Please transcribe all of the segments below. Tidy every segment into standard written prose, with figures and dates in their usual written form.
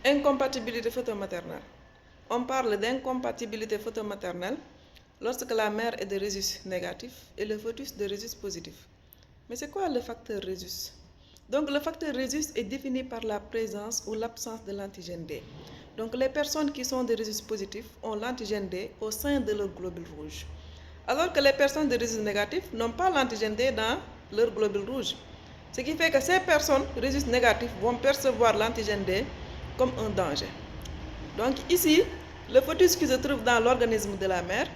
Incompatibilité photomaternelle. On parle d'incompatibilité photomaternelle lorsque la mère est de rhésus négatif et le fœtus de rhésus positif. Mais c'est quoi le facteur rhésus? Donc le facteur rhésus est défini par la présence ou l'absence de l'antigène D. Donc les personnes qui sont de rhésus positif ont l'antigène D au sein de leur globule rouge. Alors que les personnes de rhésus négatif n'ont pas l'antigène D dans leur globule rouge. Ce qui fait que ces personnes rhésus négatifs vont percevoir l'antigène D comme un danger. Donc ici, le fœtus qui se trouve dans l'organisme de la mère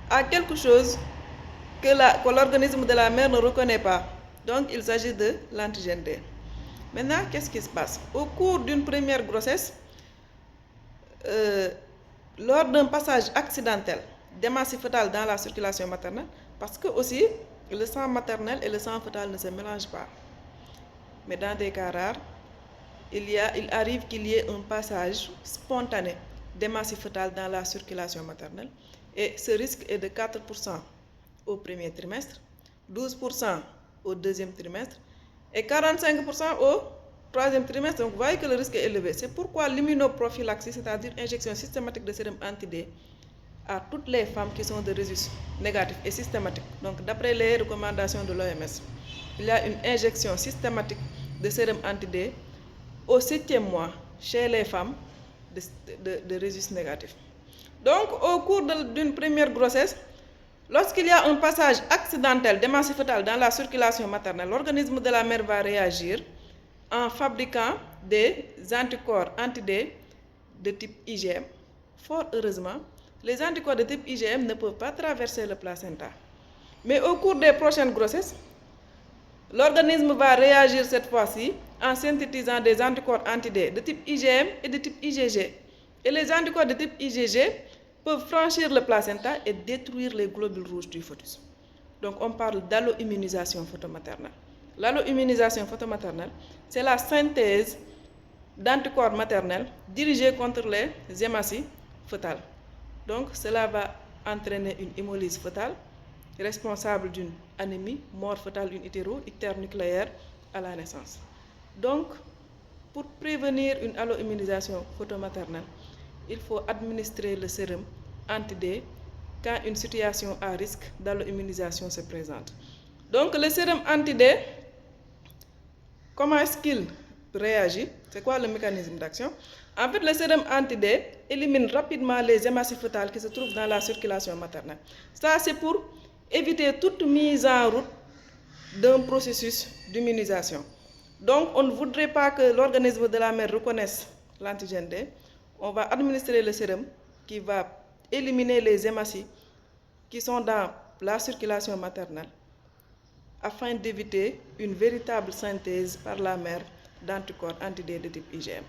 a quelque chose que l'organisme de la mère ne reconnaît pas. Donc il s'agit de l'antigène D. Maintenant, qu'est-ce qui se passe? Au cours d'une première grossesse, lors d'un passage accidentel d'hémorragie fœtale dans la circulation maternelle, parce que aussi le sang maternel et le sang fœtal ne se mélangent pas. Mais dans des cas rares, il arrive qu'il y ait un passage spontané d'hémorragie fœtale dans la circulation maternelle et ce risque est de 4% au premier trimestre, 12% au deuxième trimestre et 45% au troisième trimestre. Donc vous voyez que le risque est élevé. C'est pourquoi l'immunoprophylaxie, c'est-à-dire injection systématique de sérum anti-D à toutes les femmes qui sont de rhésus négatif et systématique. Donc d'après les recommandations de l'OMS, il y a une injection systématique de sérum anti-D au 7e mois chez les femmes de rhésus négatif. Donc au cours d'une première grossesse, lorsqu'il y a un passage accidentel d'hémorragie fœtale dans la circulation maternelle, l'organisme de la mère va réagir en fabriquant des anticorps anti-D de type IgM. Fort heureusement, les anticorps de type IgM ne peuvent pas traverser le placenta. Mais au cours des prochaines grossesses, l'organisme va réagir cette fois-ci en synthétisant des anticorps anti-D de type IgM et de type IgG. Et les anticorps de type IgG peuvent franchir le placenta et détruire les globules rouges du fœtus. Donc on parle d'alloimmunisation photomaternelle. L'alloimmunisation photomaternelle, c'est la synthèse d'anticorps maternels dirigés contre les hémorragies fœtales. Donc cela va entraîner une hémolyse fœtale responsable d'une anémie, mort fœtale in utero, ictère nucléaire à la naissance. Donc, pour prévenir une alloimmunisation photomaternelle, il faut administrer le sérum anti-D quand une situation à risque d'alloimmunisation se présente. Donc, le sérum anti-D, comment est-ce qu'il réagit? C'est quoi le mécanisme d'action? En fait, le sérum anti-D élimine rapidement les hémorragies fœtales qui se trouvent dans la circulation maternelle. Ça, c'est pour éviter toute mise en route d'un processus d'immunisation. Donc, on ne voudrait pas que l'organisme de la mère reconnaisse l'antigène D. On va administrer le sérum qui va éliminer les hémorragies qui sont dans la circulation maternelle afin d'éviter une véritable synthèse par la mère d'anticorps anti-D de type IgM.